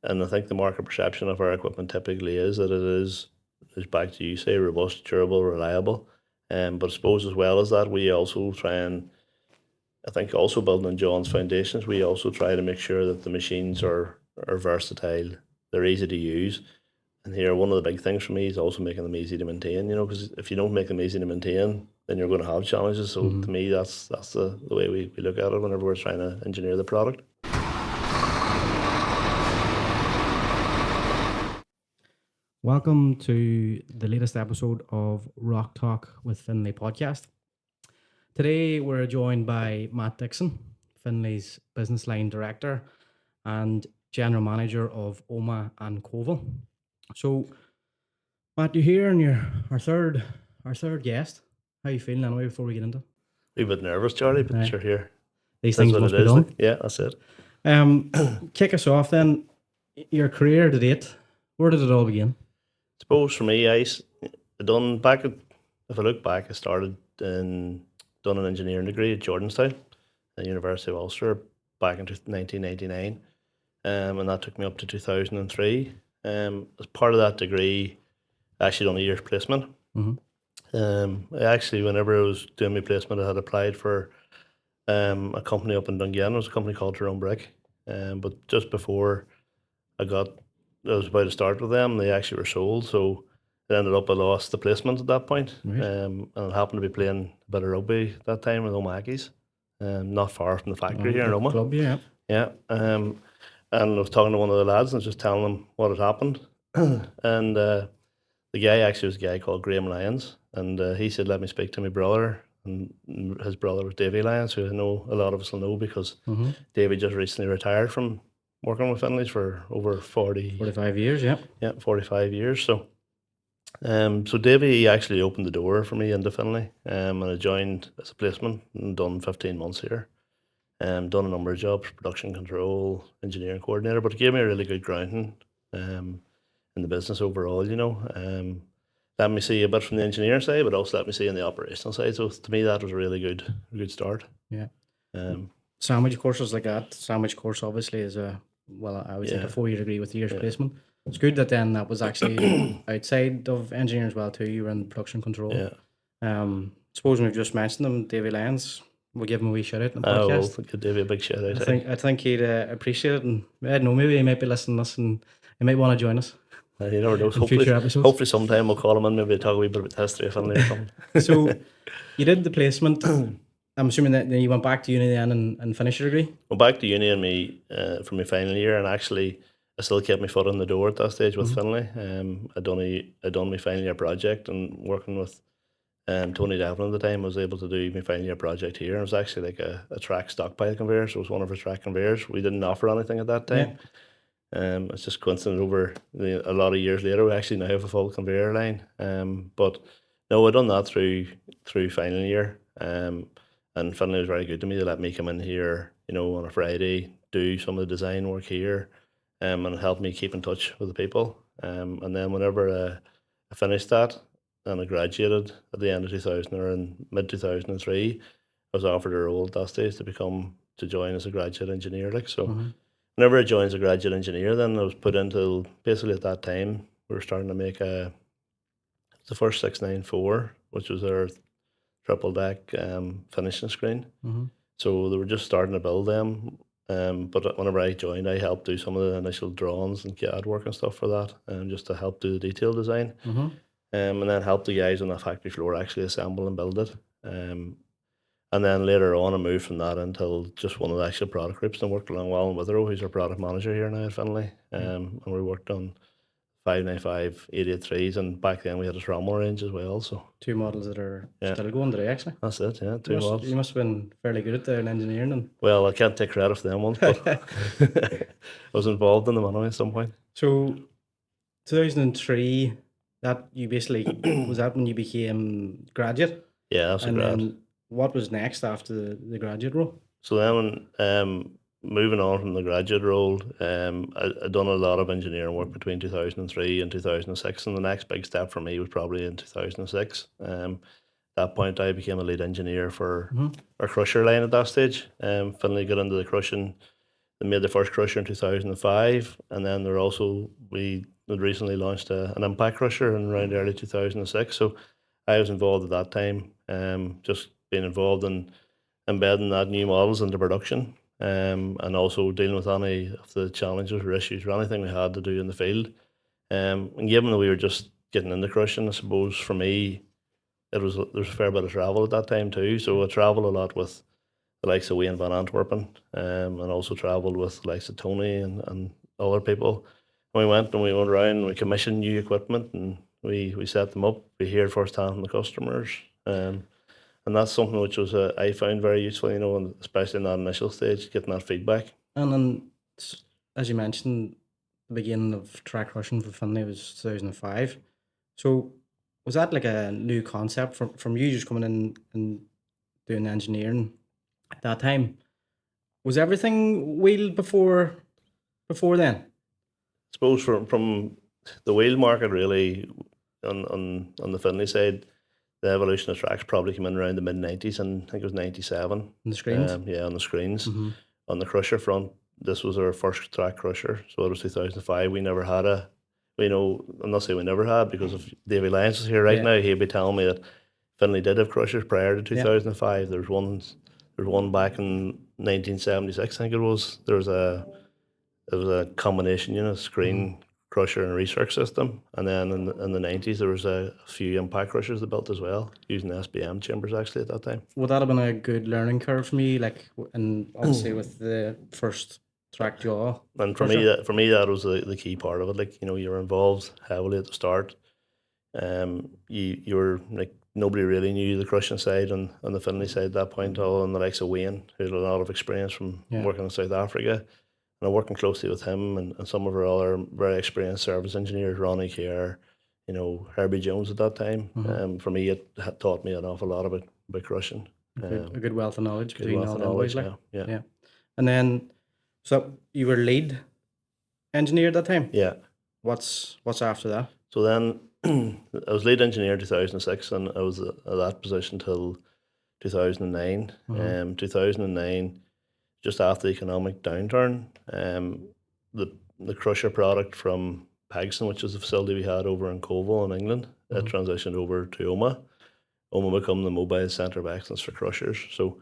and I think the market perception of our equipment typically is that it is back to you say robust, durable, reliable. But I suppose as well as that, we also try and I think also building on John's foundations, we also try to make sure that the machines are versatile, they're easy to use. And here, one of the big things for me is also making them easy to maintain. You know, because if you don't make them easy to maintain, then you're going to have challenges. So to me, that's the way we look at it whenever we're trying to engineer the product. Welcome to the latest episode of RockTalk with Finlay podcast. Today we're joined by Matt Dickson, Finlay's business line director and general manager of Omagh and Coalville. So, Matt, you're here and you're our third guest. How are you feeling anyway before we get into it? A wee bit nervous, Charlie, but you're here. These things must be done. Like, yeah, that's it. Kick us off then. Your career to date, where did it all begin? I suppose for me, if I look back, I started done an engineering degree at Jordanstown, at the University of Ulster, back in 1999, and that took me up to 2003. As part of that degree, I actually done a year's placement. Whenever I was doing my placement, I had applied for a company up in Dungannon. It was a company called Tyrone Brick, but just before I was about to start with them, they actually were sold, so it ended up I lost the placement at that point. Right. And I happened to be playing a bit of rugby that time with Omaghies, not far from the factory here in Omagh. Club, yeah. Yeah. And I was talking to one of the lads and just telling them what had happened. And the guy actually was a guy called Graham Lyons, and he said, let me speak to my brother. And his brother was Davy Lyons, who I know a lot of us will know because Davy just recently retired from working with Finlay's for over 45 years, yeah. Yeah, 45 years. So Davy actually opened the door for me into Finlay, and I joined as a placement and done 15 months here. Done a number of jobs, production control, engineering coordinator, but it gave me a really good grounding in the business overall, you know. Let me see a bit from the engineering side, but also let me see on the operational side. So to me, that was a really good start. Yeah. Sandwich courses like that. Sandwich course obviously is I would say a 4-year degree with a year's placement. It's good that then that was actually outside of engineering as well too. You were in production control. Yeah. Suppose we've just mentioned him, Davy Lyons. We'll give him a wee shout out in the I will podcast. give Davy a big shout out. I think he'd appreciate it, and I don't know, maybe he might be listening to us and he might want to join us. You never know. Hopefully sometime we'll call him in, maybe talk a wee bit about the history of Finlay or something. So you did the placement. I'm assuming that you went back to uni then and finished your degree? Went back to uni and for my final year, and actually I still kept my foot in the door at that stage with Finlay. I done my final year project, and working with Tony Devlin at the time, I was able to do my final year project here. It was actually like a track stockpile conveyor, so it was one of our track conveyors. We didn't offer anything at that time. Yeah. It's just coincident over a lot of years later, we actually now have a full conveyor line. But no, I done that through final year. And Finlay was very good to me. They let me come in here, you know, on a Friday, do some of the design work here, and it helped me keep in touch with the people. And then whenever I finished that and I graduated at the end of 2000 or in mid 2003, I was offered a role at that stage to join as a graduate engineer. Whenever I joined as a graduate engineer, then I was put into, basically at that time, we were starting to make the first 694, which was our triple deck finishing screen. So they were just starting to build them. But whenever I joined, I helped do some of the initial drawings and CAD work and stuff for that, just to help do the detail design. And then help the guys on the factory floor actually assemble and build it. And then later on, I moved from that until just one of the actual product groups, and worked along well in Withrow, who's our product manager here now at Finlay. And we worked on 595, 883s, and back then we had a Rommel range as well. So 2 models that are still going today, actually. That's it, yeah. 2 models. You must have been fairly good at the engineering then. Well, I can't take credit for them ones, but I was involved in them anyway at some point. So 2003, that you basically was that when you became graduate? Yeah, that's a grad. Then what was next after the graduate role? So then moving on from the graduate role, I'd done a lot of engineering work between 2003 and 2006, and the next big step for me was probably in 2006. At that point, I became a lead engineer for our crusher line at that stage. Finlay got into the crushing they made the first crusher in 2005, and then we had recently launched an impact crusher in around early 2006. So I was involved at that time, just being involved in embedding that new models into production, and also dealing with any of the challenges or issues or anything we had to do in the field. And given that we were just getting into crushing, I suppose for me, there's a fair bit of travel at that time too. So I travelled a lot with the likes of Wayne Van Antwerpen, and also travelled with the likes of Tony and other people. We went around and we commissioned new equipment, and we set them up. We hear firsthand from the customers, and that's something which was I found very useful, and especially in that initial stage, getting that feedback. And then, as you mentioned, the beginning of track crushing for Finlay was 2005. So was that like a new concept from you just coming in and doing engineering at that time? Was everything wheeled before then? I suppose from the wheel market really on the Finlay side, the evolution of tracks probably came in around the mid-90s, and I think it was 97. On the screens? Yeah, on the screens. Mm-hmm. On the crusher front, this was our first track crusher, so it was 2005. We never had I'm not saying we never had, because if Davy Lyons was here right now, he'd be telling me that Finlay did have crushers prior to 2005. There was one back in 1976, I think it was. It was a combination unit, screen crusher and research system, and then in the 90s there was a few impact crushers that built as well, using SBM chambers actually at that time. Would that have been a good learning curve for me, and obviously with the first track jaw? And for me that was the key part of it. You were involved heavily at the start. You were like, nobody really knew the crushing side on the Finlay side at that point, all on the likes of Wayne, who had a lot of experience from working in South Africa. And I'm working closely with him and some of our other very experienced service engineers, Ronnie Kerr, Herbie Jones at that time. For me, it had taught me an awful lot about crushing. A good wealth of knowledge between all them boys. Yeah. And then, so you were lead engineer at that time? Yeah. What's after that? So then I was lead engineer in 2006, and I was at that position till 2009. 2009, just after the economic downturn, the crusher product from Pagson, which is the facility we had over in Coalville in England, it transitioned over to Omagh. Omagh become the mobile centre of excellence for crushers. So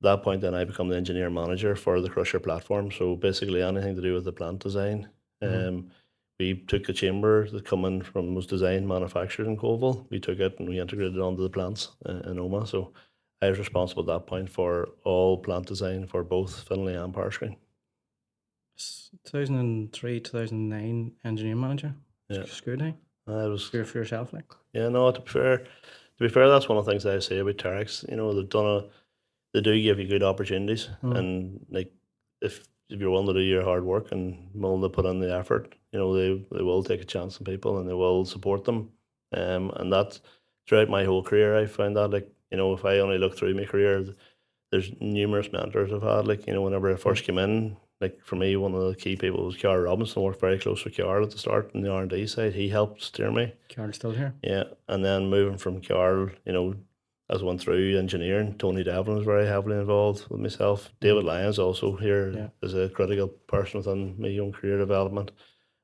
at that point then I become the engineer manager for the crusher platform. So basically anything to do with the plant design. We took the chamber that was designed, manufactured in Coalville. We took it and we integrated it onto the plants in Omagh. So I was responsible at that point for all plant design for both Finlay and Powerscreen. 2003, 2009 engineer manager. Yeah. It's good, eh? I was good for yourself, like. Yeah, no. To be fair, that's one of the things I say about Terex. They do give you good opportunities, and like if you're willing to do your hard work and willing to put in the effort, they will take a chance on people and they will support them. And that's throughout my whole career. I found that if I only look through my career, there's numerous mentors I've had. Whenever I first came in, for me, one of the key people was Carl Robinson. I worked very close with Carl at the start on the R&D side. He helped steer me. Carl's still here. Yeah, and then moving from Carl, as I went through engineering, Tony Devlin was very heavily involved with myself. David Lyons also here is a critical person within my own career development.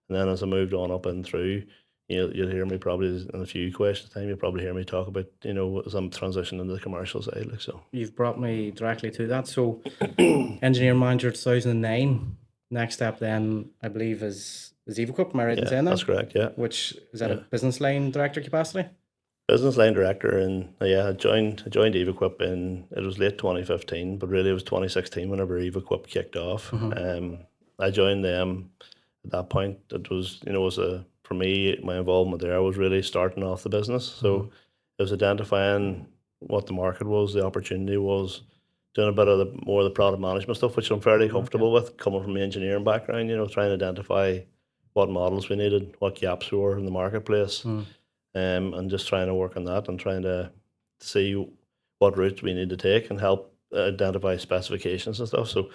And then as I moved on up and through, you'll hear me probably in a few questions time. You'll probably hear me talk about as I'm transitioning into the commercial side. So you've brought me directly to that. So engineer manager 2009. Next step then I believe is EvaQuip. Am I right in saying that? That's correct. Yeah. Which is that a business line director capacity? Business line director, and I joined EvaQuip it was late 2015, but really it was 2016 whenever EvaQuip kicked off. I joined them at that point. It was for me, my involvement there was really starting off the business. So it was identifying what the market was, the opportunity was, doing a bit of the product management stuff, which I'm fairly comfortable with, coming from the engineering background. Trying to identify what models we needed, what gaps were in the marketplace. And just trying to work on that and trying to see what route we need to take and help identify specifications and stuff. So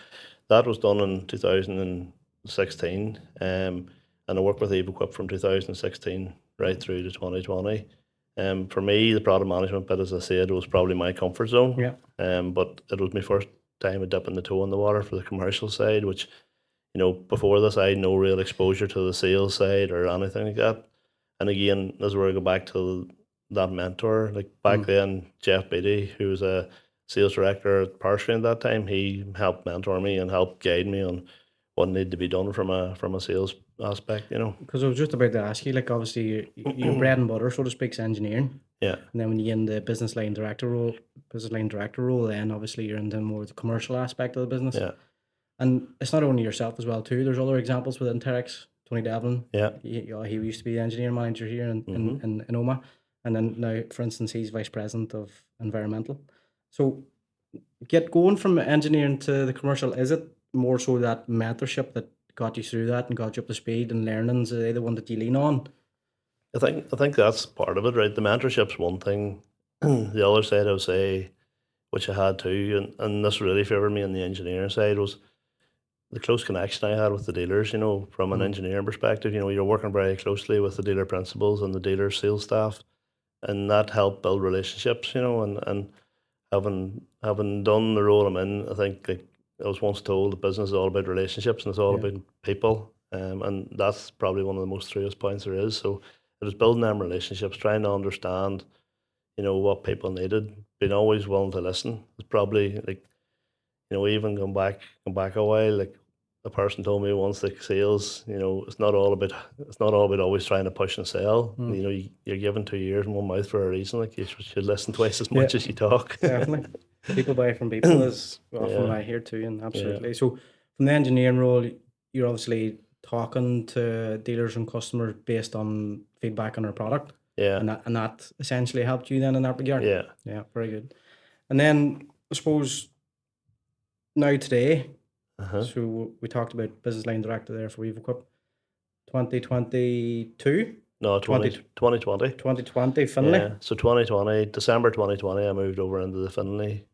that was done in 2016. And I worked with EvaQuip from 2016 right through to 2020. For me, the product management bit, as I said, was probably my comfort zone. Yeah. But it was my first time of dipping the toe in the water for the commercial side, which before this, I had no real exposure to the sales side or anything like that. And again, this is where I go back to that mentor. Like back then, Jeff Beatty, who was a sales director at Parsley at that time, he helped mentor me and helped guide me on what needed to be done from a sales aspect. Because I was just about to ask you, like obviously your bread and butter, so to speak, is engineering. Yeah, And then when you get in the business line director role, then obviously you're into more the commercial aspect of the business. yeah, And it's not only yourself as well too. There's other examples within Terex. Tony Devlin, yeah. he used to be the engineering manager here in Omagh, and then now, for instance, he's vice president of environmental. So, get going from engineering to the commercial. Is it more so that mentorship that got you through that and got you up to speed and learnings? Are they the one that you lean on? I think that's part of it, right? The mentorship's one thing. The other side, I would say, which I had too, and this really favoured me on the engineering side, was the close connection I had with the dealers, from an engineering perspective. You're working very closely with the dealer principals and the dealer sales staff, and that helped build relationships, and having done the role I'm in, I think, like I was once told, the business is all about relationships and it's all Yeah. about people. And that's probably one of the most truest points there is. So it was building them relationships, trying to understand, what people needed, being always willing to listen. It's probably like, even going back a while, like a person told me once, like sales, it's not all about always trying to push and sell. You're given 2 ears and one mouth for a reason. Like you should listen twice as much as you talk. Definitely. People buy from people is often what I hear too, and absolutely. So from the engineering role, you're obviously talking to dealers and customers based on feedback on our product. Yeah. And that essentially helped you then in that regard. Yeah. Yeah, very good. And then I suppose now today, Uh-huh. so we talked about business line director there for EvoQuip 2022, No, 2020. 2020 Finlay. Yeah. So 2020, December 2020, I moved over into the Finlay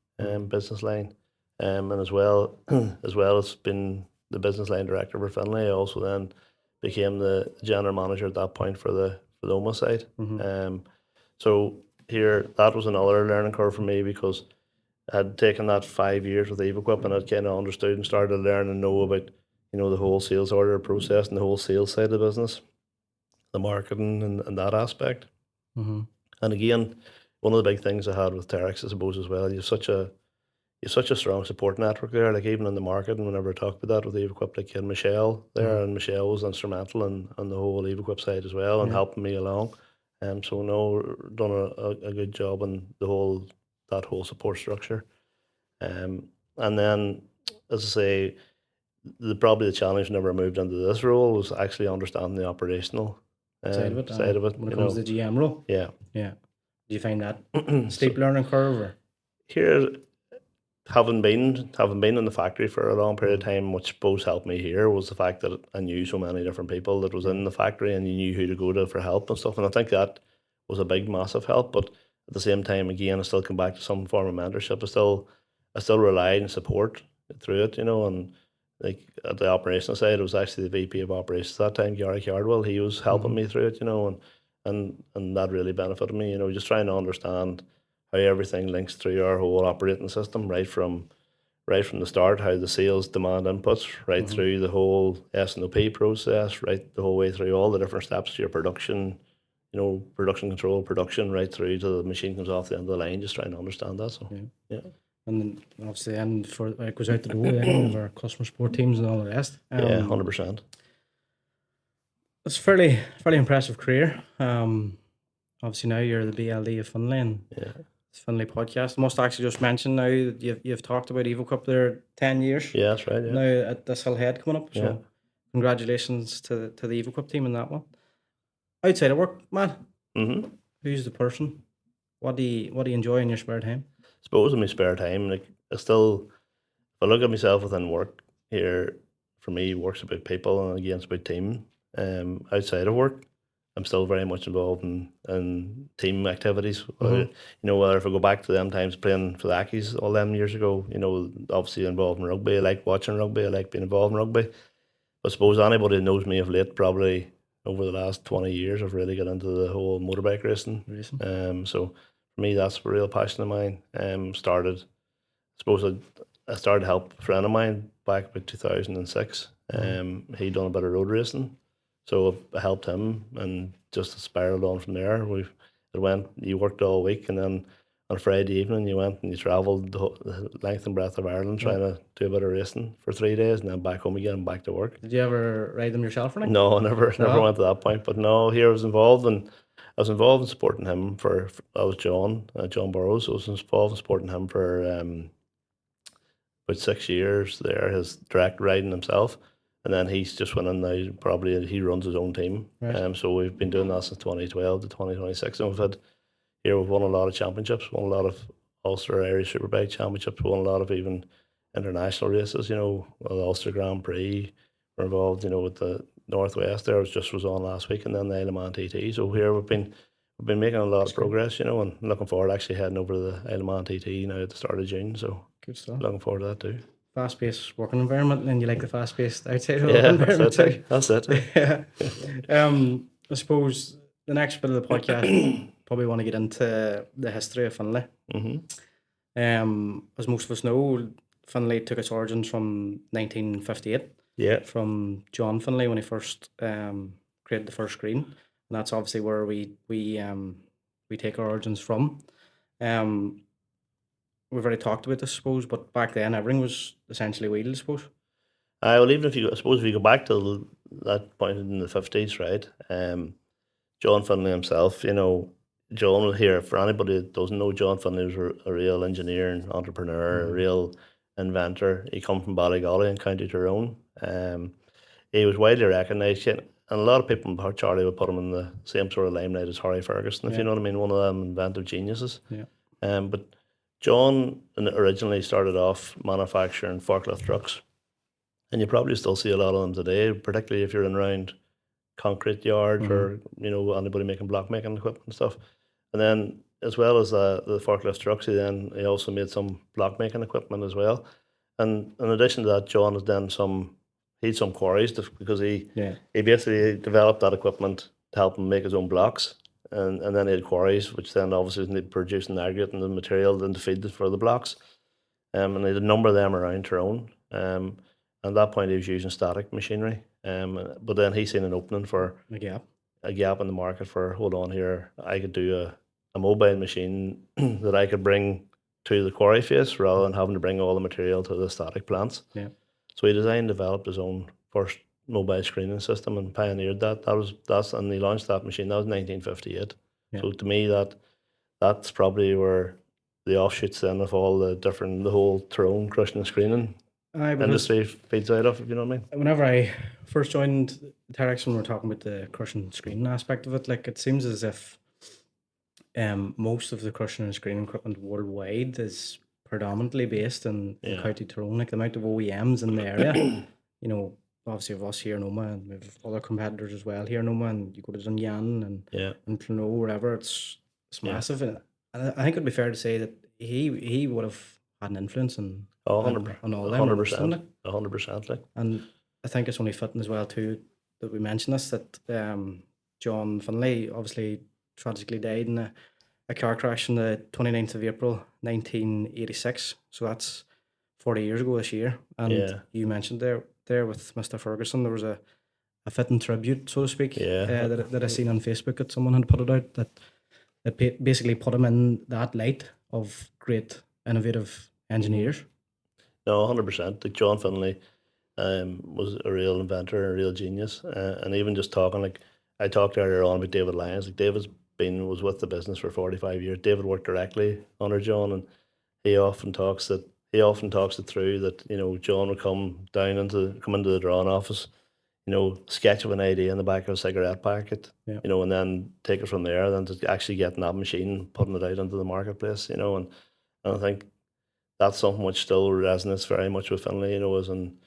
business line. And as well as being the business line director for Finlay, I also then became the general manager at that point for the Omagh side. So here, that was another learning curve for me because I had taken that 5 years with EvoQuip and I'd kind of understood and started to learn and know about, the whole sales order process and the whole sales side of the business, the marketing and that aspect. Mm-hmm. And again, one of the big things I had with Terex, I suppose, as well, you've such a strong support network there. Like even in the market, and whenever I talked about that with EvoQuip, like you had Michelle there, and Michelle was instrumental in the whole EvoQuip side as well, and helping me along. So no, done a good job on that whole support structure. And then, as I say, probably the challenge whenever I moved into this role was actually understanding the operational Side of it. When it comes to the GM role. Yeah. Yeah. Do you find that steep learning curve? Or? Here, having been in the factory for a long period of time, which both helped me here, was the fact that I knew so many different people that was in the factory, and you knew who to go to for help and stuff. And I think that was a big, massive help. But at the same time, again, I still come back to some form of mentorship. I still relied on support through it, and like at the operational side, it was actually the VP of operations at that time, Gary Cardwell. He was helping me through it, and that really benefited me, just trying to understand how everything links through our whole operating system, right from the start, how the sales demand inputs, right through the whole S&OP process, right the whole way through all the different steps to your production, production control, production, right through to the machine comes off the end of the line, just trying to understand that. So, yeah. And then obviously, and for it goes out the door, then of our customer support teams and all the rest. Yeah, 100%. It's fairly impressive career. Obviously now you're the BLD of Finlay and it's Finlay podcast. I must actually just mention now that you've talked about EvoQuip there 10 years. Yeah, that's right. Yeah. Now at this Hill Head coming up. So congratulations to the EvoQuip team in that one. Outside of work, Matt, who's the person? What do you enjoy in your spare time? I suppose in my spare time, like if I look at myself within work here, for me, work's about people and again, it's about team. Outside of work, I'm still very much involved in team activities. Whether if I go back to them times playing for the Ackies all them years ago, obviously involved in rugby. I like watching rugby. I like being involved in rugby. But I suppose anybody who knows me of late, probably over the last 20 years, I've really got into the whole motorbike racing. So for me, that's a real passion of mine. I started to help a friend of mine back about 2006. He done a bit of road racing, so I helped him, and just spiraled on from there. You worked all week, and then on Friday evening you went and you travelled the length and breadth of Ireland trying to do a bit of racing for 3 days, and then back home again and back to work. Did you ever ride them yourself or anything? No, I never No? went to that point. But no, here I was involved in supporting him for I was John Burrows. I was involved in supporting him for about 6 years there, his direct riding himself. And then he's just went in now, probably he runs his own team. Right. So we've been doing that since 2012 to 2026. And we've won a lot of championships, won a lot of Ulster Irish Superbike championships, won a lot of even international races, the Ulster Grand Prix. We're involved, with the Northwest there, was on last week, and then the Isle of Man TT. So here we've been making a lot of progress, and looking forward to actually heading over to the Isle of Man TT now at the start of June. So Good stuff. looking forward to that too. Fast-paced working environment, and you like the fast-paced outside working Yeah, environment too. that's it. Yeah. I suppose the next bit of the podcast probably want to get into the history of Finlay. As most of us know, Finlay took its origins from 1958. Yeah. From John Finlay when he first created the first screen, and that's obviously where we take our origins from. We've already talked about this, I suppose, but back then everything was essentially wheeled, I suppose. Well, even if you go back to that point in the 50s, right? John Finlay himself, John here, for anybody that doesn't know, John Finlay was a real engineer and entrepreneur, a real inventor. He come from Ballygolly in County Tyrone. He was widely recognised, and a lot of people in Charlie would put him in the same sort of limelight as Harry Ferguson, if you know what I mean, one of them inventive geniuses. Yeah. But John originally started off manufacturing forklift trucks, and you probably still see a lot of them today, particularly if you're in around concrete yards or anybody making block making equipment and stuff. And then, as well as the forklift trucks, he also made some block making equipment as well. And in addition to that, John has done some quarries because he basically developed that equipment to help him make his own blocks. And then he had quarries, which then obviously need producing aggregate and the material then to feed for the blocks. And he had a number of them around Tyrone. And at that point, he was using static machinery. But then he seen an opening for a gap in the market for, hold on here, I could do a mobile machine that I could bring to the quarry face rather than having to bring all the material to the static plants. Yeah. So he developed his own first mobile screening system and pioneered that. And he launched that machine. That was 1958. Yeah. So to me, that's probably where the offshoots then of all the whole Tyrone crushing and screening industry feeds out of, if you know what I mean. Whenever I first joined Terex, when we were talking about the crushing and screening aspect of it, it seems as if most of the crushing and screening equipment worldwide is predominantly based in County Tyrone. The amount of OEMs in the area, obviously of us here in Omagh, and we have other competitors as well here in Omagh, and you go to Dunyan and Clonot, wherever, it's massive. And I think it'd be fair to say that he would have had an influence on all them. 100%. 100%. And I think it's only fitting as well too that we mention this, that John Finlay obviously tragically died in a car crash on the 29th of April 1986. So that's 40 years ago this year. And you mentioned there with Mr. Ferguson, there was a fitting tribute, so to speak, that I seen on Facebook that someone had put it out that basically put him in that light of great innovative engineers. No, 100%. Like John Finlay was a real inventor, a real genius. And even just talking, I talked earlier on about David Lyons. David's was with the business for 45 years. David worked directly under John, and he often talks it through that, John would come into the drawing office, sketch of an idea in the back of a cigarette packet, and then take it from there, then to actually getting that machine, putting it out into the marketplace, and I think that's something which still resonates very much with Finlay, as in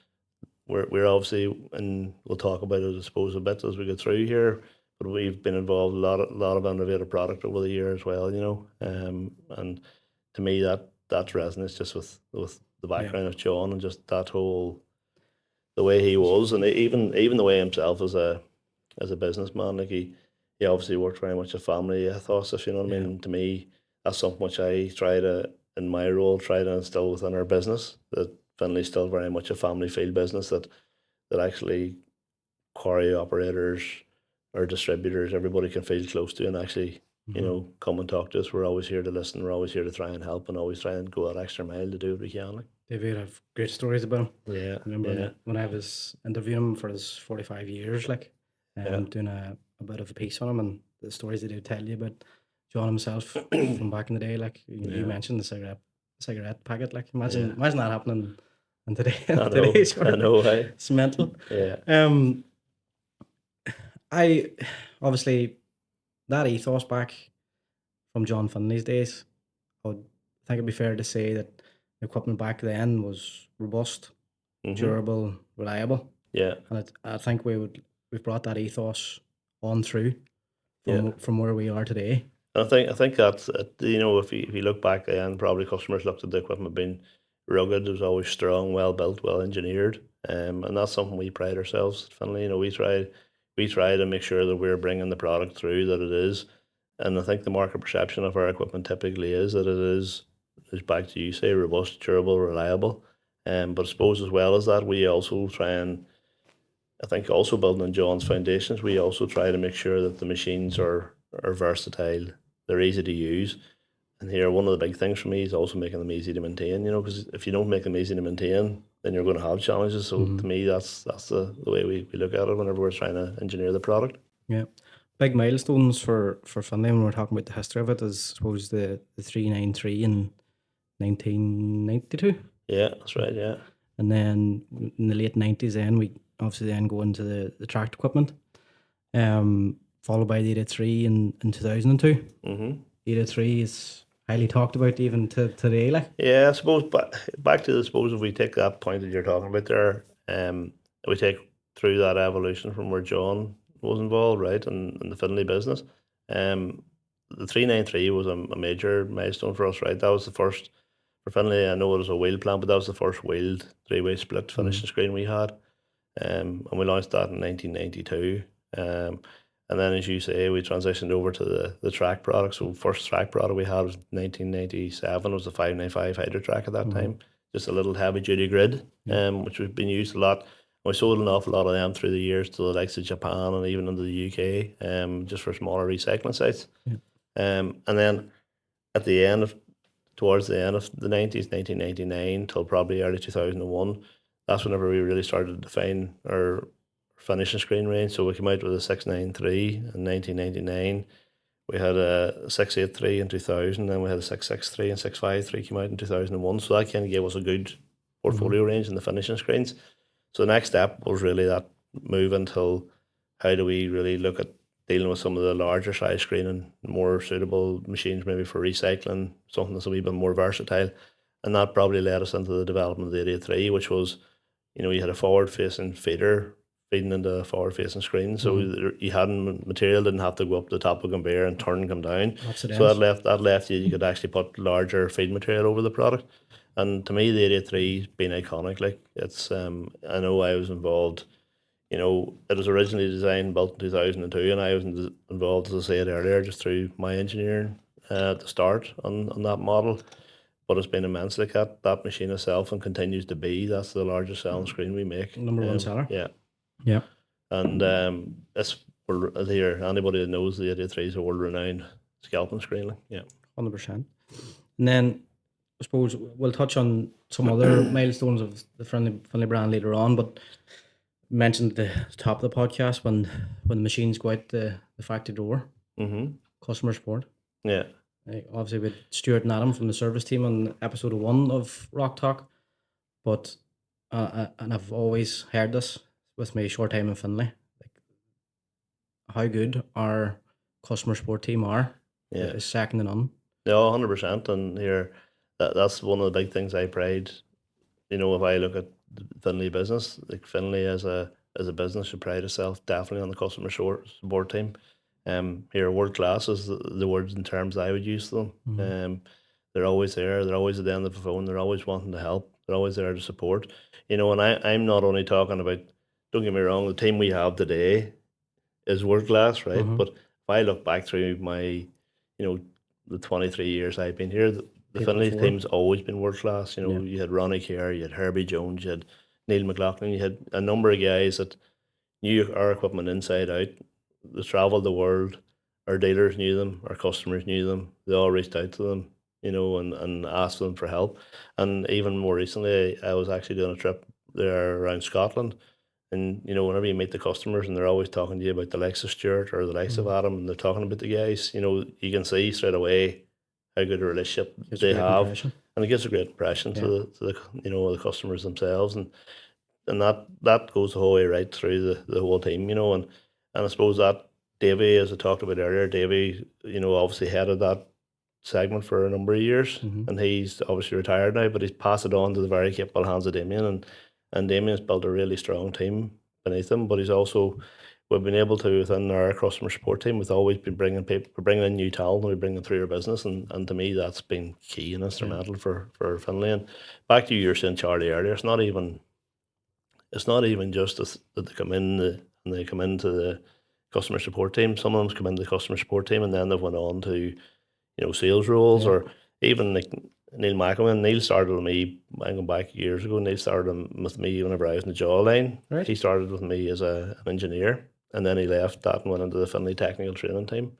we're obviously, and we'll talk about it, I suppose, a bit as we go through here, but we've been involved in a lot of innovative product over the years as well, and to me that resonates just with the background of John and just that whole, the way he was, and even the way himself as a businessman, he obviously worked very much a family ethos, if you know what I mean. And to me, that's something which I try to instill within our business, that Finlay's still very much a family feel business, that that actually quarry operators or distributors, everybody can feel close to and actually, you know, come and talk to us. We're always here to listen. We're always here to try and help and always try and go that extra mile to do what we can. Like. David have great stories about him. Yeah. I remember when I was interviewing him for his 45 years, like, doing a bit of a piece on him and the stories they do tell you about John himself from back in the day. Like you mentioned the cigarette packet. Like imagine that happening in today's world. I know. It's mental. Yeah. I obviously that ethos back from John Finlay's days. I would think it'd be fair to say that the equipment back then was robust, durable, reliable. Yeah. And I think we've brought that ethos on through from where we are today. I think that's you know, if you look back then, probably customers looked at the equipment being rugged. It was always strong, well built, well engineered, and that's something we pride ourselves at Finlay. You know, we try to make sure that we're bringing the product through that it is, and I think the market perception of our equipment typically is that it is back to you say robust, durable, reliable, but I suppose as well as that, we also try and I think also building on John's foundations, we also try to make sure that the machines are versatile, they're easy to use. And here, one of the big things for me is also making them easy to maintain, you know, because if you don't make them easy to maintain, then you're going to have challenges. So to me, that's the way we look at it whenever we're trying to engineer the product. Yeah. Big milestones for Finlay when we're talking about the history of it is, I suppose, the 393 in 1992. Yeah, that's right, yeah. And then in the late 90s, then we obviously then go into the tracked equipment, followed by the 83 in 2002. 83 is highly talked about even today. Like. Yeah, I suppose, but back to if we take that point that you're talking about there, we take through that evolution from where John was involved, right, in the Finlay business. The 393 was a major milestone for us, right? That was the first, for Finlay, I know it was a wheel plant, but that was the first wheeled three-way split finishing screen we had. And we launched that in 1992. And then, as you say, we transitioned over to the track product. So first track product we had was 1997, was the 595 Hydro Track at that time. Just a little heavy duty grid, which we've been used a lot. We sold an awful lot of them through the years to the likes of Japan and even into the UK, just for smaller recycling sites. And then towards the end of the 90s, 1999 till probably early 2001, that's whenever we really started to define our finishing screen range. So we came out with a 693 in 1999. We had a 683 in 2000, then we had a 663 and 653 came out in 2001. So that kind of gave us a good portfolio range in the finishing screens. So the next step was really that move until how do we really look at dealing with some of the larger size screen and more suitable machines maybe for recycling, something that's a wee bit more versatile. And that probably led us into the development of the 83, which was, you know, you had a forward-facing feeder feeding into a forward-facing screen, so you hadn't material didn't have to go up the top of a conveyor and turn and come down. So that left you could actually put larger feed material over the product. And to me, the 83's been iconic. Like it's, I know I was involved. You know, it was originally designed and built in 2002, and I was involved, as I said earlier, just through my engineering at the start on that model. But it's been immensely cut. That machine itself and continues to be. That's the largest selling screen we make. Number one seller. Yeah. Yeah. And it's here. Anybody that knows the 83 is a world-renowned scalping screen. Yeah. 100%. And then I suppose we'll touch on some other milestones of the Finlay brand later on, but mentioned at the top of the podcast when the machines go out the factory door, customer support. Yeah. Obviously with Stuart and Adam from the service team on episode 1 of Rock Talk, but and I've always heard this with my short time in Finlay, like how good our customer support team are. Yeah, is second to none. Yeah, 100%. And here, that's one of the big things I pride. You know, if I look at the Finlay business, like Finlay as a business should pride itself definitely on the customer support team. Here, world class is the words and terms I would use to them. They're always there. They're always at the end of the phone. They're always wanting to help. They're always there to support. You know, and I'm not only talking about, don't get me wrong, the team we have today is world class, right? But if I look back through my, you know, the 23 years I've been here, the Finlay team's always been world class. You know, you had Ronnie Kerr, you had Herbie Jones, you had Neil McLaughlin. You had a number of guys that knew our equipment inside out. They travelled the world. Our dealers knew them. Our customers knew them. They all reached out to them, and asked them for help. And even more recently, I was actually doing a trip there around Scotland. And, whenever you meet the customers and they're always talking to you about the likes of Stuart or the likes of Adam, and they're talking about the guys, you can see straight away how good a relationship Gives a they great have. impression. And it gives a great impression Yeah. to the the customers themselves. And that goes the whole way right through the whole team, and I suppose that Davey, as I talked about earlier, Davey, obviously headed that segment for a number of years, and he's obviously retired now, but he's passed it on to the very capable hands of Damien, and Damien's built a really strong team beneath him. But we've been able to, within our customer support team, we've always been bringing people, we're bringing in new talent, and we bring them through our business, and to me that's been key and instrumental for Finlay. And back to you were saying, Charlie, earlier, it's not even just that they come in and they come into the customer support team. Some of them come into the customer support team and then they've went on to sales roles, or even like Neil McElwain. Neil started with me, I'm going back years ago. Neil started with me whenever I was in the jawline. Right. He started with me as an engineer, and then he left that and went into the Finlay technical training team.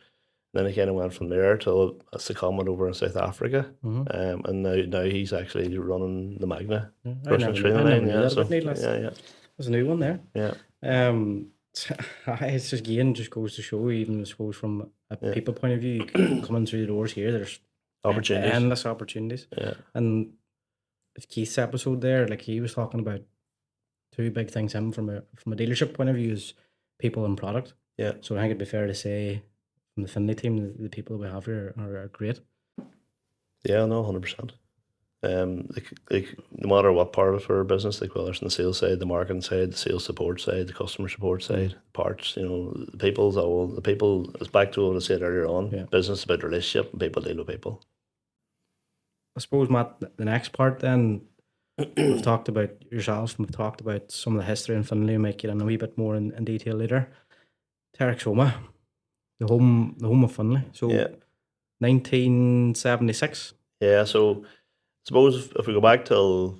Then he kind of went from there to a secondment over in South Africa, and now he's actually running the Magna personal training line. Knew that about Neil. Yeah. There's a new one there. Yeah. It's just goes to show, even I suppose from a people point of view, coming through the doors here, there's Opportunities. endless opportunities. Yeah. And Keith's episode there, like he was talking about two big things. Him from a dealership point of view is people and product. Yeah. So I think it'd be fair to say, from the Finlay team, the people we have here are great. Yeah, no, 100%. Like no matter what part of our business, like whether it's on the sales side, the marketing side, the sales support side, the customer support side, parts, the people, it's back to what I said earlier on. Yeah. Business is about relationship, and people deal with people. I suppose, Matt, the next part then, we've talked about yourself, and we've talked about some of the history in Finlay. We might get in a wee bit more in detail later. Terex Omagh, the home of Finlay. So 1976. Yeah, so I suppose if we go back back to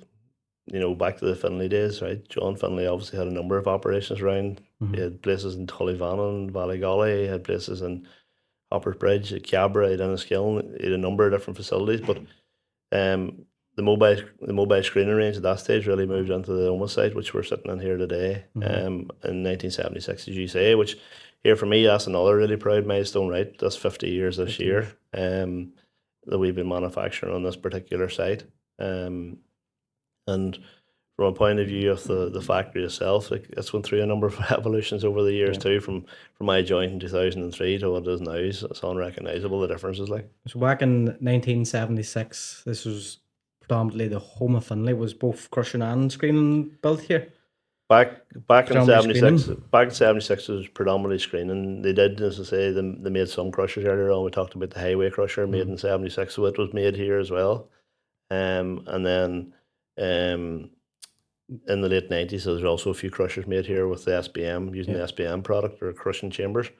the Finlay days, right? John Finlay obviously had a number of operations around. He had places in Tullyvannon, Ballygolly, he had places in Hoppers Bridge, at Cabra, he had Enniskillen, he had a number of different facilities, but the mobile screening range at that stage really moved into the Omagh site, which we're sitting in here today, in 1976, as you say, which here for me, that's another really proud milestone, right? That's 50 years this year that we've been manufacturing on this particular site. And from a point of view of the factory itself, like it's went through a number of evolutions over the years too, from I joined in 2003 to what it is now. It's unrecognisable, the differences like. So back in 1976, this was predominantly the home of Finlay. Was both crushing and screening built here? Back in Predominantly 76, screening? back in 76 it was predominantly screening. They did, as I say, they made some crushers earlier on. We talked about the highway crusher made in 76, so it was made here as well. And then in the late 90s, there was also a few crushers made here with the SBM, using the SBM product or crushing chambers,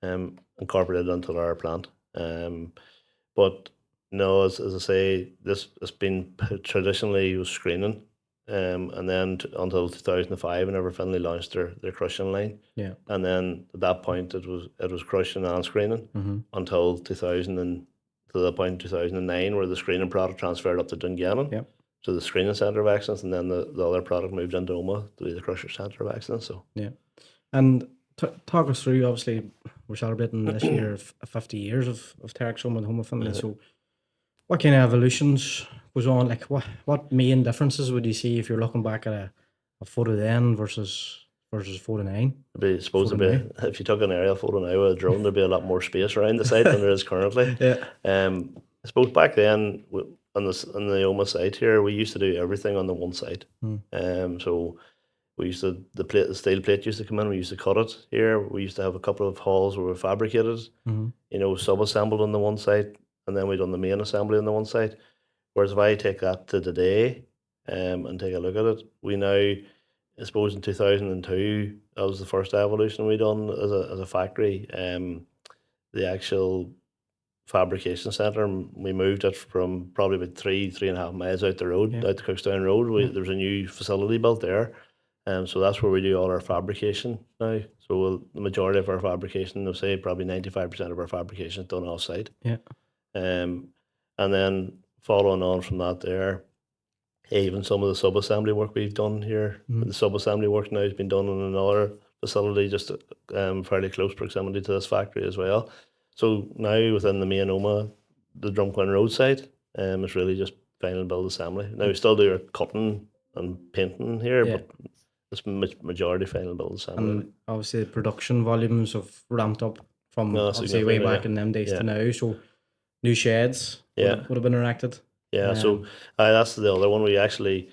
incorporated into our plant. But no, as I say, this has been traditionally was screening, and then until 2005, whenever Finlay launched their crushing line. Yeah. And then at that point, it was crushing and screening until 2000 and to the point in 2009 where the screening product transferred up to Dungannon. Yeah. So the screening centre of excellence, and then the other product moved into Omagh to be the crusher centre of excellence. So and talk us through. Obviously, we're celebrating this year 50 years of Terex Omagh and Home of Finlay. So, what kind of evolutions goes on? Like, what main differences would you see if you're looking back at a photo then versus photo 9? I suppose if you took an aerial photo now with a drone, there'd be a lot more space around the site than there is currently. Yeah. I suppose back then, on the Omagh site here, we used to do everything on the one site. So we used to the steel plate used to come in. We used to cut it here. We used to have a couple of halls where we fabricated, sub-assembled on the one site, and then we done the main assembly on the one site. Whereas if I take that to today, and take a look at it, we now, I suppose in 2002, that was the first evolution we done as a factory. The actual fabrication centre. And we moved it from probably about 3.5 miles out the road, out the Cookstown Road. There was a new facility built there. So that's where we do all our fabrication now. So the majority of our fabrication, I'll say probably 95% of our fabrication is done off site. Yeah. And then following on from that there, even some of the sub-assembly work we've done here, the sub-assembly work now has been done in another facility just fairly close proximity to this factory as well. So now within the main Omagh, the Drumquin Road site, it's really just final build assembly. Now we still do our cutting and painting here, but it's majority final build assembly. And obviously the production volumes have ramped up from obviously way back in them days to now. So new sheds would have been erected. Yeah, so that's the other one. We actually,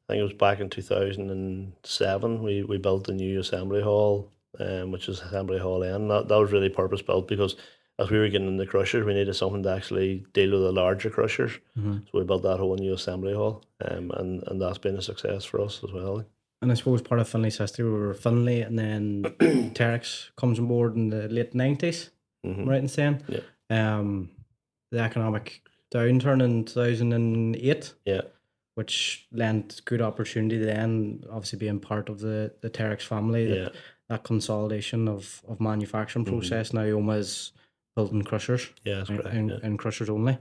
I think it was back in 2007, we built a new assembly hall, which is Assembly Hall N. That was really purpose built because as we were getting into crushers, we needed something to actually deal with the larger crushers. So we built that whole new assembly hall, and that's been a success for us as well. And I suppose part of Finlay's history were Finlay, and then Terex comes on board in the late 90s, right in saying? Yeah. The economic downturn in 2008, which lent good opportunity then, obviously being part of the Terex family, that consolidation of manufacturing process. Now Omagh is building crushers, and crushers only.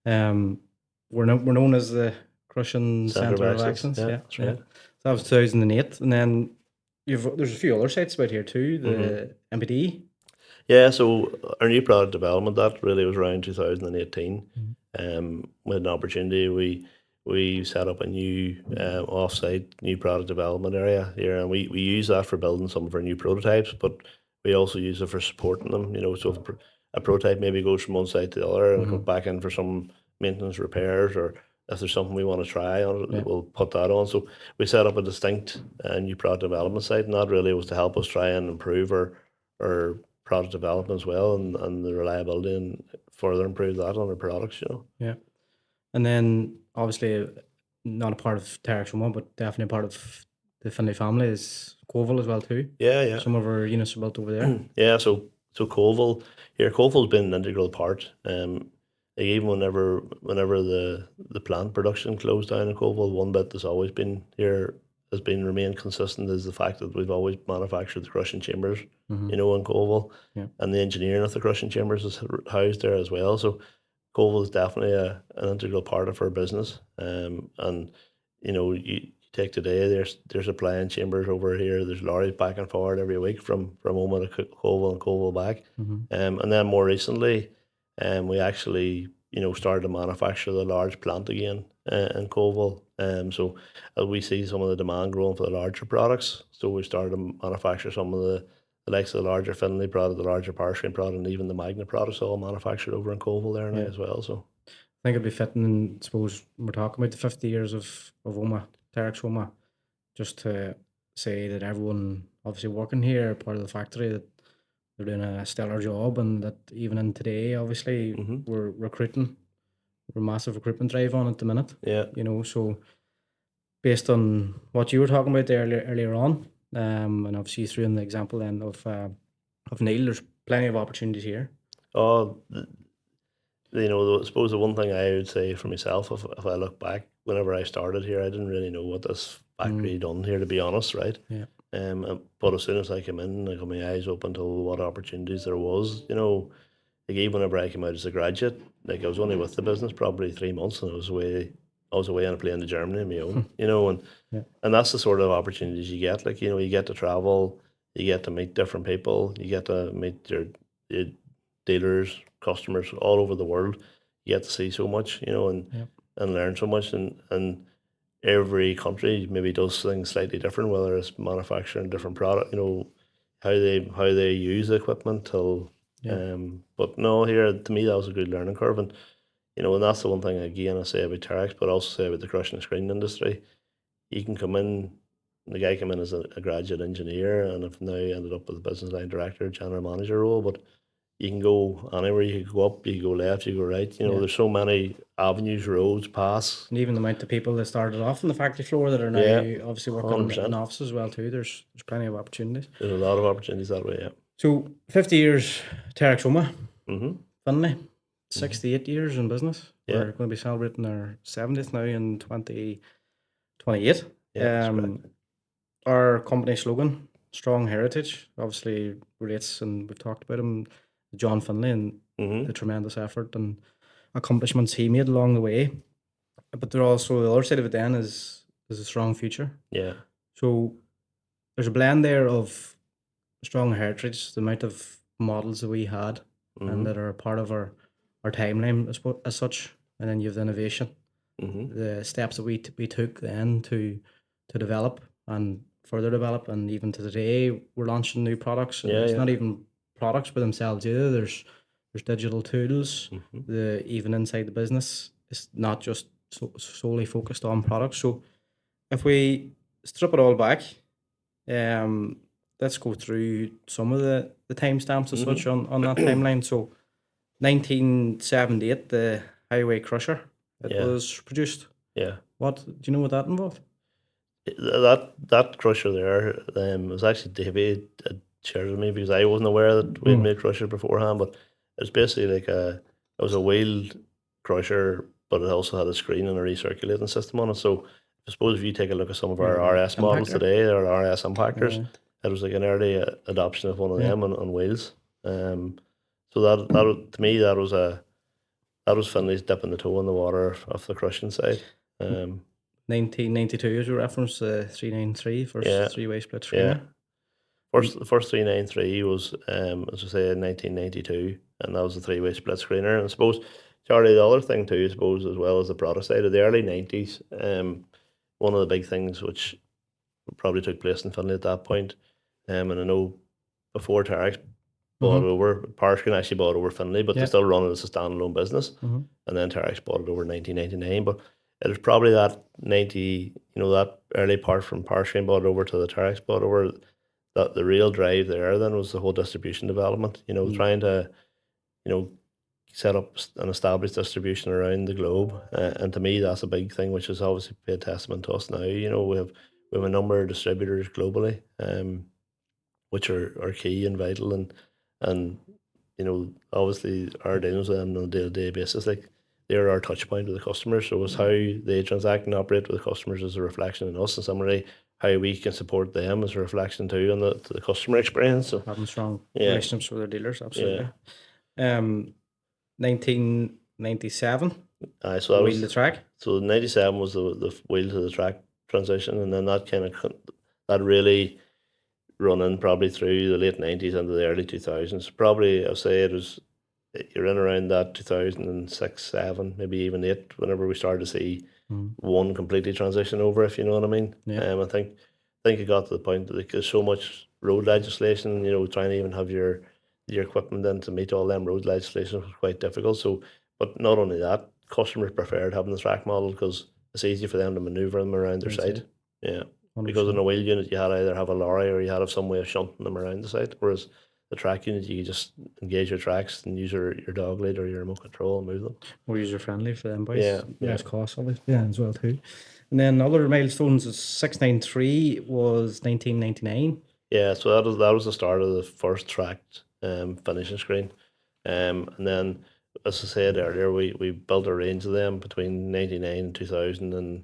We're known as the Crushing Centre of Excellence. That's right. So that was 2008, and then there's a few other sites about here too. The MPD. Yeah, so our new product development, that really was around 2018. We had an opportunity. We set up a new off-site new product development area here, and we use that for building some of our new prototypes, but we also use it for supporting them. So if a prototype maybe goes from one site to the other and comes back in for some maintenance repairs, or if there's something we want to try on it, we'll put that on. So we set up a distinct new product development site, and that really was to help us try and improve our product development as well, and the reliability, and further improve that on our products, Yeah. And then obviously not a part of Terex Omagh, but definitely a part of the Finlay family is Coalville as well too. Yeah. Some of our units are built over there. Yeah, so Coalville's been an integral part. Even whenever the plant production closed down in Coalville, one bit that's always been here has been remained consistent is the fact that we've always manufactured the crushing chambers, in Coalville, and the engineering of the crushing chambers is housed there as well. So Coalville is definitely an integral part of our business. And you take today, they're supplying chambers over here. There's lorries back and forward every week from Omagh to Coalville and Coalville back. And then more recently, we actually started to manufacture the large plant again in Coalville. So we see some of the demand growing for the larger products. So we started to manufacture some of the likes of the larger Finlay product, the larger Powerscreen product, and even the Magna products all manufactured over in Coalville there now as well. So I think it'd be fitting, and suppose we're talking about the 50 years of Omagh, Terex Omagh, just to say that everyone obviously working here, part of the factory, that they're doing a stellar job, and that even in today, obviously, we're recruiting. We're a massive recruitment drive on at the minute. Yeah. So based on what you were talking about there earlier on, and obviously threw in the example then of Neil, there's plenty of opportunities here. I suppose the one thing I would say for myself, if I look back, whenever I started here, I didn't really know what this factory done here, to be honest, right? Yeah. But as soon as I came in, I got my eyes open to what opportunities there was. Even whenever I came out as a graduate, I was only with the business probably 3 months, and I was away on a plane to Germany on my own. And that's the sort of opportunities you get. You get to travel, you get to meet different people, you get to meet your dealers, customers all over the world. You get to see so much, and learn so much, and every country maybe does things slightly different, whether it's manufacturing different product, how they use the equipment till. But no, here to me that was a good learning curve, and and that's the one thing again I say about Terex, but also say about the crushing and screening industry. You can come in. The guy came in as a graduate engineer, and have now ended up with a business line director, general manager role. But you can go anywhere. You can go up, you can go left, you can go right. There's so many avenues, roads, paths. And even the amount of people that started off on the factory floor that are now obviously working 100%. in offices as well too. There's plenty of opportunities. There's a lot of opportunities that way, yeah. So 50 years Terex Omagh, Finlay. 68 years in business. Yeah. We're going to be celebrating our 70th now in 2028. Yeah, that's correct. Our company slogan, Strong Heritage, obviously relates, and we've talked about him, John Finlay, and the tremendous effort and accomplishments he made along the way. But there also, the other side of it then is a strong future. Yeah. So there's a blend there of strong heritage, the amount of models that we had and that are part of our timeline as such, and then you have the innovation, the steps that we took then to develop and further develop, and even to today we're launching new products. And it's not even products by themselves either. There's digital tools. The even inside the business, it's not just solely focused on products. So if we strip it all back, let's go through some of the timestamps as such on that timeline. So 1978, the highway crusher, it was produced. Yeah. What do you know what that involved? That crusher there was actually Davey had shared with me, because I wasn't aware that we'd made crusher beforehand, but it was basically like it was a wheeled crusher, but it also had a screen and a recirculating system on it. So I suppose if you take a look at some of our RS models today, our RS impactors, it was like an early adoption of one of them on wheels. So that to me that was Finlay's dipping the toe in the water of the crushing side. 1992 is your reference, 393 first three-way split screener. The first 393 was, as I say, in 1992, and that was a three-way split screener. And I suppose, Charlie, the other thing too, I suppose, as well as the product side of the early 90s, one of the big things which probably took place in Finlay at that point, and I know before Terex bought over, Parscreen actually bought over Finlay, but they still run it as a standalone business, and then Terex bought it over in 1999. But it was probably that 90, that early part from Parscreen bought it over to the Terex bought over, that the real drive there then was the whole distribution development, trying to, set up and establish distribution around the globe. And to me, that's a big thing, which is obviously a testament to us now. We have a number of distributors globally, which are key and vital, and obviously our dealings with them on a day-to-day basis, like they're our touch point with the customers. So it's how they transact and operate with the customers is a reflection in us, and similarly how we can support them is a reflection too on the customer experience. So having strong relationships with their dealers, absolutely. 1997. So that wheel to the track. So 97 was the wheel to the track transition, and then that really running probably through the late 90s into the early 2000s. Probably I'll say you're in around that 2006, 7, maybe even 8, whenever we started to see one completely transition over, if you know what I mean. I think it got to the point that there's so much road legislation, trying to even have your equipment in to meet all them road legislation was quite difficult. So, but not only that, customers preferred having the track model because it's easy for them to manoeuvre them around their site. Yeah. 100%. Because in a wheel unit, you had to either have a lorry or you had to have some way of shunting them around the site. Whereas the track unit, you just engage your tracks and use your dog lead or your remote control and move them. More user friendly for them boys. Yeah. Less cost, obviously. Yeah, as well too. And then other milestones is 693 was 1999. Yeah, so that was the start of the first tracked finishing screen. And then, as I said earlier, we built a range of them between 99 and 2000 and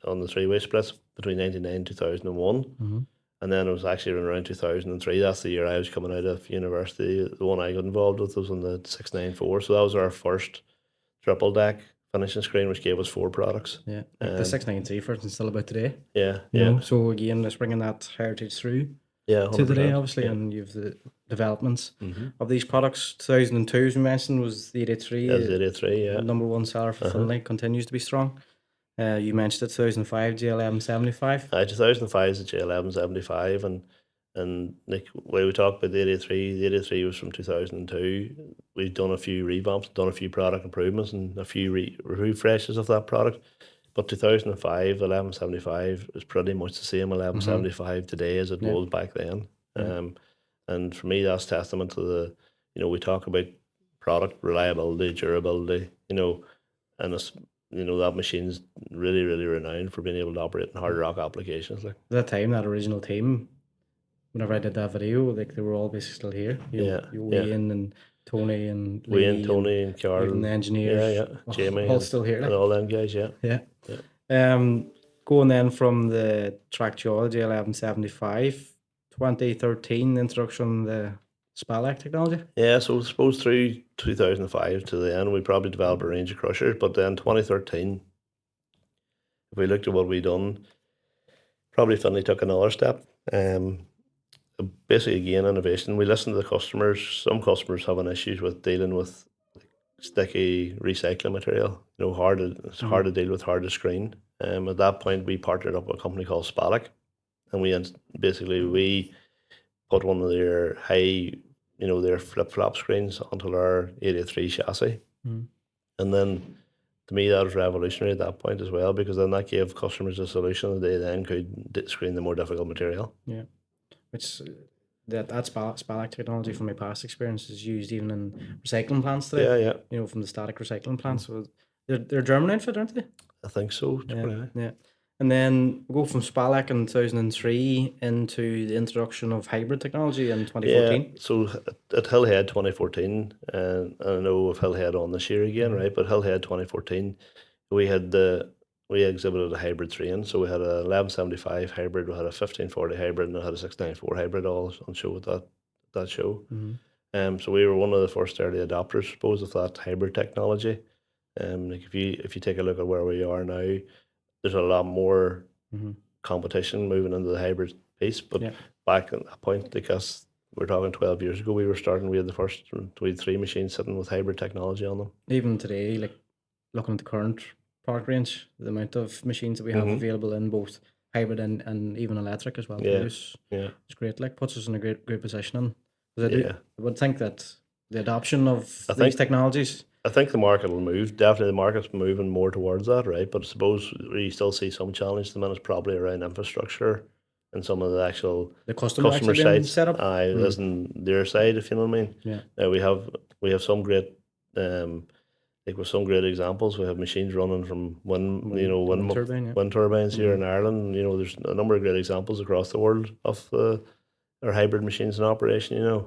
on the three-way splits between 99 and 2001. And then it was actually around 2003. That's the year I was coming out of university. The one I got involved with was on the 694. So that was our first triple deck finishing screen, which gave us 4 products. Yeah, the 693 first and still about today. Yeah. So again, it's bringing that heritage through. 100%. To today, obviously, and you've the developments of these products. 2002, as we mentioned, was the 83. Yeah, the 83, yeah. Number one seller for Finlay, continues to be strong. You mentioned it, 2005, J1175. 2005 is the J1175, and like when we talk about the 83 was from 2002. We've done a few revamps, done a few product improvements, and a few refreshes of that product. But 2005, 1175 is pretty much the same 1175 today as it was back then. And for me, that's testament to the, we talk about product reliability, durability, and it's, that machine's really, really renowned for being able to operate in hard rock applications. Like at that time, that original team, whenever I did that video, like they were all basically still here. You Ian and Tony and Wayne, Lee Tony, and and Carl. even the engineers, Jamie, all still here. and Like. all them guys. Yeah. Going then from the track geology 1175, 2013 introduction to the Spalac technology. Yeah, so I suppose through 2005 to the end, we probably developed a range of crushers, but then 2013, if we looked at what we done, probably Finlay took another step. Basically, again, innovation. We listen to the customers. Some customers having issues with dealing with sticky recycling material. It's hard to deal with, hard to screen. At that point, we partnered up with a company called Spalac, and we put one of their their flip flop screens onto our 83 chassis, and then to me that was revolutionary at that point as well, because then that gave customers a solution that they then could screen the more difficult material. Yeah, which that Spalac technology from my past experience is used even in recycling plants today. Yeah. From the static recycling plants. So they're German outfit, aren't they? I think so. Yeah. And then we go from Spalac in 2003 into the introduction of hybrid technology in 2014. Yeah, so at Hillhead 2014, and I know of Hillhead on this year again, right? But Hillhead 2014, we exhibited a hybrid train. So we had a 1175 hybrid, we had a 1540 hybrid, and we had a 694 hybrid all on show at that show. So we were one of the first early adopters, I suppose, of that hybrid technology. Like if you take a look at where we are now, there's a lot more competition moving into the hybrid piece. But back at that point, because we're talking 12 years ago, we had the first 3 machines sitting with hybrid technology on them. Even today, like looking at the current product range, the amount of machines that we have available in both hybrid and even electric as well. It's great. Like puts us in a great position. I would think that the adoption of these technologies. I think the market will move. Definitely, the market's moving more towards that, right? But I suppose we still see some challenge at the minute, probably around infrastructure and some of the actual customer sites. Set up. Listen, their side, if you know what I mean. Yeah. We have some great, with some great examples. We have machines running from wind turbines here in Ireland. There's a number of great examples across the world of our hybrid machines in operation.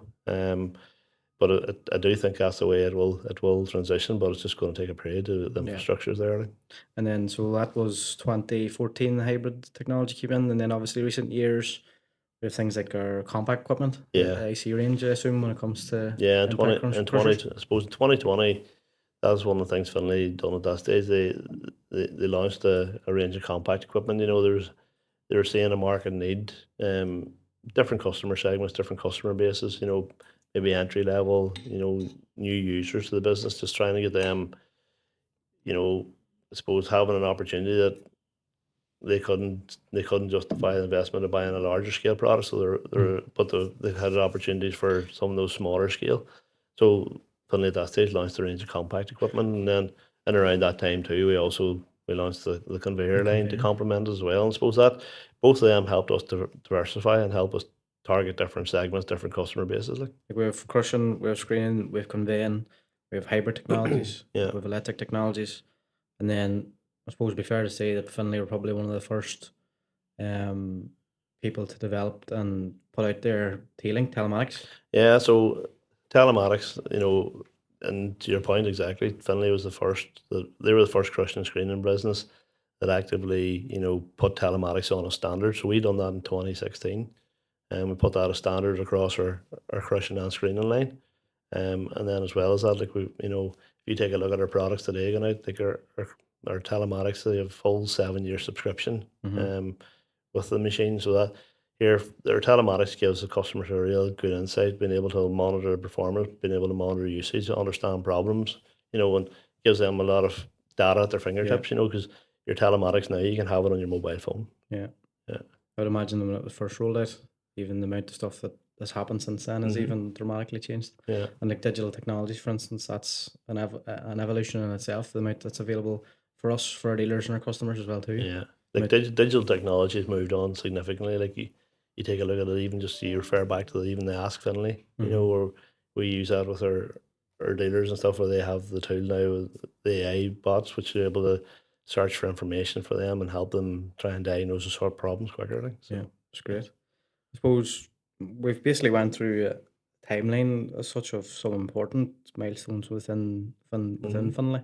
But I do think that's the way it will transition, but it's just going to take a period. The infrastructure's there. Like. And then, so that was 2014, the hybrid technology came in, and then obviously recent years, we have things like our compact equipment, the IC range, I assume, when it comes to I suppose in 2020, that was one of the things Finlay done at that stage. They launched a range of compact equipment. They were seeing a market need, different customer segments, different customer bases. Maybe entry level, new users to the business, just trying to get them, I suppose having an opportunity that they couldn't justify the investment of buying a larger scale product. So they had opportunities for some of those smaller scale. So Finlay at that stage launched a range of compact equipment, and then around that time too, we launched the conveyor line to complement as well. And I suppose that both of them helped us to diversify and help us target different segments, different customer bases. Like we have crushing, we have screening, we have conveying, we have hybrid technologies, we have electric technologies, and then I suppose it'd be fair to say that Finlay were probably one of the first people to develop and put out their telematics. Yeah, so telematics, and to your point exactly, Finlay was they were the first crushing and screening business that actively, put telematics on a standard. So we done that in 2016. And we put that as standard across our crushing and screening line. And then as well as that, like if you take a look at our products today, and I think our telematics, they have full 7-year subscription with the machine. So that here, their telematics gives the customers a real good insight, being able to monitor performance, being able to monitor usage, understand problems, and gives them a lot of data at their fingertips, because your telematics now, you can have it on your mobile phone. Yeah. I would imagine when it was first rolled out, even the amount of stuff that has happened since then has even dramatically changed. Yeah. And like digital technologies, for instance, that's an evolution in itself, the amount that's available for us, for our dealers and our customers as well too. Yeah. Like digital technology has moved on significantly. Like you take a look at it, even just you refer back to even the Ask Finlay, where we use that with our dealers and stuff, where they have the tool now, the AI bots, which are able to search for information for them and help them try and diagnose and sort problems quicker. Like, so. Yeah, it's great. I suppose we've basically went through a timeline as such of some important milestones within Finlay.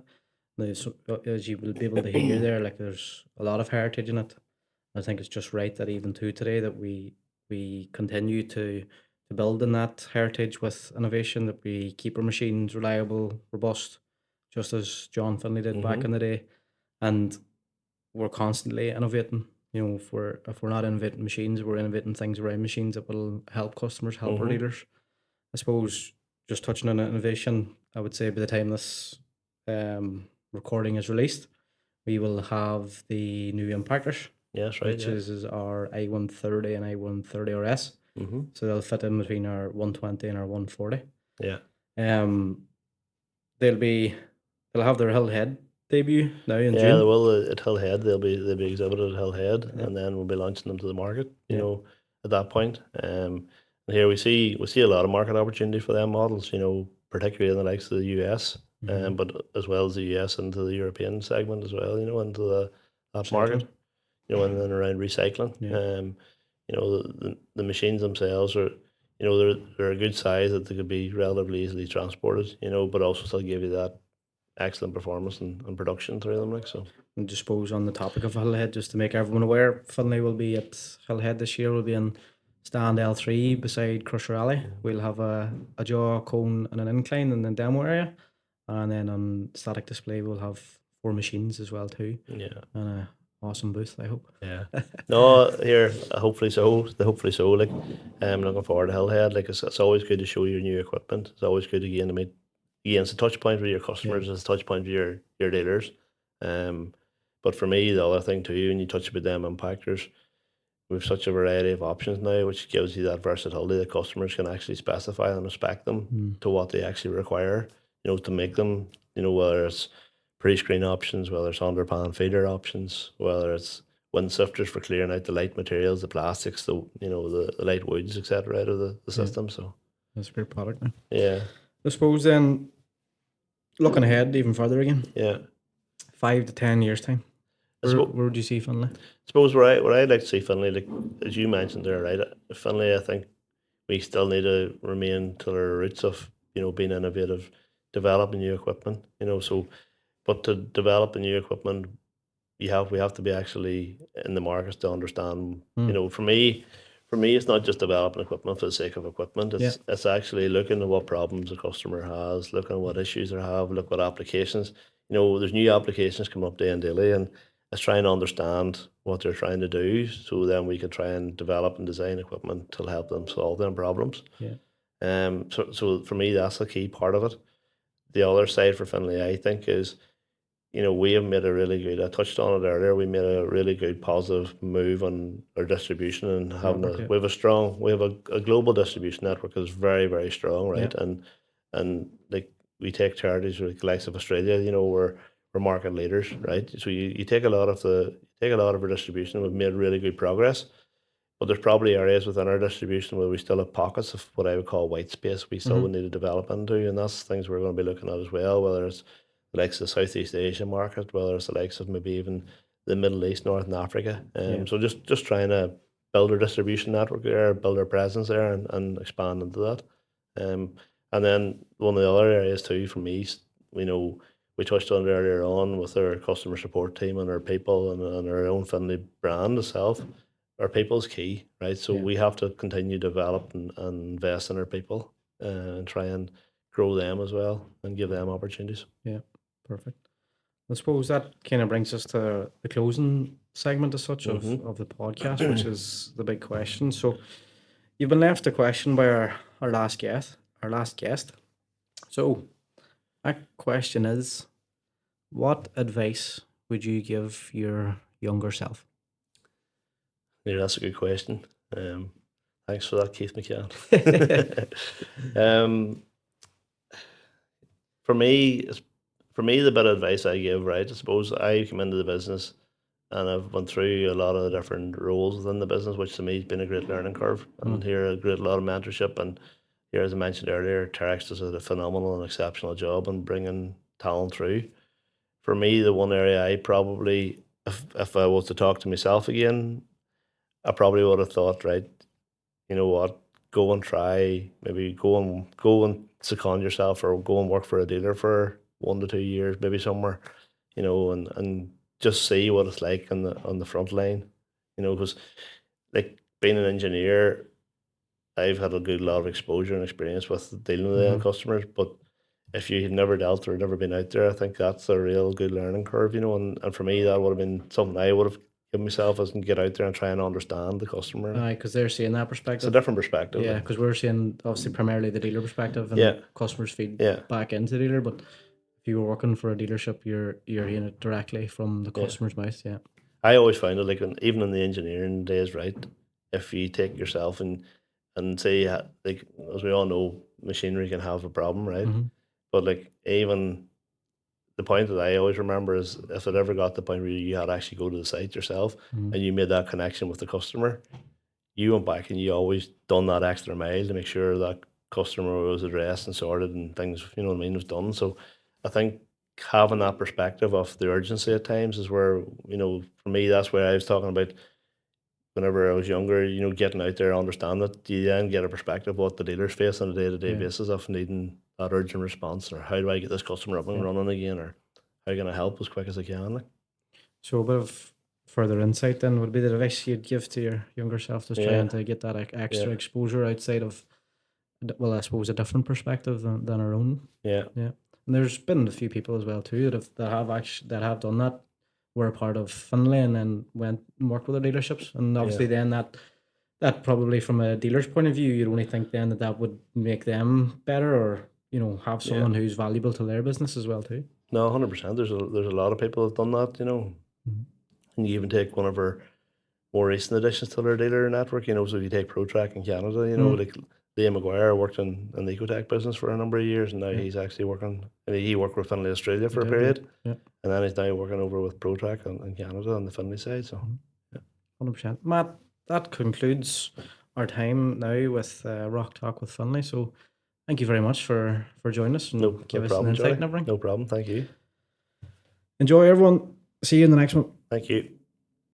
Now, so, as you will be able to hear there, like there's a lot of heritage in it. I think it's just right that even to today that we continue to build in that heritage with innovation, that we keep our machines reliable, robust, just as John Finlay did back in the day, and we're constantly innovating. You know, if we're not innovating machines, we're innovating things around machines that will help customers, help our dealers. I suppose just touching on innovation, I would say by the time this recording is released, we will have the new impactors, Yes, right. which is our I-130 and I-130 RS. So they'll fit in between our 120 and our 140. Yeah. They'll have their Hill Head debut now in Yeah, June. they will at Hill Head. They'll be exhibited at Hill Head, and then we'll be launching them to the market. You know, at that point. And here we see a lot of market opportunity for them models. You know, particularly in the likes of the US, but as well as the US into the European segment as well. You know, into that market. You know, and then around recycling. You know, the machines themselves are, you know, they're a good size that they could be relatively easily transported. You know, but also still give you that excellent performance and production through them, like so. And just suppose on the topic of Hillhead, just to make everyone aware, Finlay will be at Hillhead this year. We'll be in stand L3 beside Crusher Alley. We'll have a jaw, cone, and an incline in the demo area. And then on static display, we'll have 4 machines as well too. Yeah. And a awesome booth, I hope. Yeah. No, here, hopefully so. Hopefully so. Like, I'm looking forward to Hillhead. Like, it's always good to show your new equipment. It's always good again to meet. Again, it's a touch point with your customers. It's a touch point with your dealers. But for me, the other thing too, when you touch about them impactors, we've such a variety of options now, which gives you that versatility that customers can actually specify and spec them to what they actually require. You know, to make them. You know, whether it's pre-screen options, whether it's under-pan feeder options, whether it's wind sifters for clearing out the light materials, the plastics, the light woods, etc. out of the system. So that's a great product now. Yeah. I suppose then, looking ahead even further again. Yeah. 5 to 10 years time. Where do you see Finlay? I suppose where I'd like to see Finlay, like as you mentioned there, right? Finlay, I think we still need to remain to our roots of, you know, being innovative, developing new equipment, you know. So, but to develop the new equipment, we have to be actually in the markets to understand. You know, for me, it's not just developing equipment for the sake of equipment. It's actually looking at what problems the customer has, looking at what issues they have, look what applications. You know, there's new applications coming up day and daily, and it's trying to understand what they're trying to do, so then we can try and develop and design equipment to help them solve their problems. So for me, that's a key part of it. The other side for Finlay, I think, is, you know, we have made a really good, I touched on it earlier, we made a really good positive move on our distribution and having we have a global distribution network that's very, very strong, right? And like we take charities like the likes of Australia, you know, we're market leaders, right? So you take a lot of our distribution, we've made really good progress. But there's probably areas within our distribution where we still have pockets of what I would call white space we still would need to develop into, and that's things we're going to be looking at as well, whether it's the likes of the Southeast Asia market, whether it's the likes of maybe even the Middle East, Northern Africa. So just trying to build our distribution network there, build our presence there, and expand into that. And then one of the other areas too for me, you know, we touched on it earlier on with our customer support team and our people and our own Finlay brand itself. Our people's key, right? So we have to continue to develop and invest in our people and try and grow them as well and give them opportunities. Yeah, perfect. I suppose that kind of brings us to the closing segment as such of the podcast, which is the big question. So you've been left a question by our last guest. So that question is, what advice would you give your younger self? Yeah, that's a good question. Thanks for that, Keith McCann. For me, the bit of advice I give, right? I suppose I come into the business and I've went through a lot of the different roles within the business, which to me has been a great learning curve. And here a lot of mentorship. And here, as I mentioned earlier, Terex does a phenomenal and exceptional job in bringing talent through. For me, the one area I probably, if I was to talk to myself again, I probably would have thought, right, you know what, go and try, maybe go and second yourself or go and work for a dealer for 1 to 2 years, maybe somewhere, and just see what it's like on the front line, because like being an engineer, I've had a good lot of exposure and experience with dealing with the end customers, but if you've never dealt or never been out there, I think that's a real good learning curve, and for me, that would have been something I would have given myself as and get out there and try and understand the customer. Because they're seeing that It's a perspective. different perspective. Yeah, like. because we're seeing obviously primarily the dealer perspective and Yeah. customers feed Yeah. back into the dealer. But if you were working for a dealership, you're hearing it directly from the customer's mouth. Yeah. I always find it like even in the engineering days, right? If you take yourself and say like as we all know, machinery can have a problem, right? But like even the point that I always remember is if it ever got to the point where you had to actually go to the site yourself and you made that connection with the customer, you went back and you always done that extra mile to make sure that customer was addressed and sorted and things, was done. So I think having that perspective of the urgency at times is where, for me, that's where I was talking about whenever I was younger, getting out there, understand that you then get a perspective of what the dealers face on a day-to-day basis of needing that urgent response, or how do I get this customer up and running again, or how can I help as quick as I can. So a bit of further insight then would be the advice you'd give to your younger self, just trying to get that extra exposure outside of, well, I suppose a different perspective than our own. Yeah. Yeah. And there's been a few people as well too that have done that, were a part of Finlay and then went and worked with their dealerships. And obviously then that probably from a dealer's point of view, you'd only think then that would make them better, or, have someone who's valuable to their business as well too. No, 100%. There's a lot of people who've done that, And you even take one of our more recent additions to their dealer network, so if you take ProTrack in Canada, like Liam McGuire worked in the Ecotech business for a number of years, and now he's actually working, he worked with Finlay Australia for a period, and then he's now working over with ProTrack in Canada on the Finlay side. So, 100%. Matt, that concludes our time now with Rock Talk with Finlay. So thank you very much for joining us and give us an insight and everything. No problem. Thank you. Enjoy, everyone. See you in the next one. Thank you.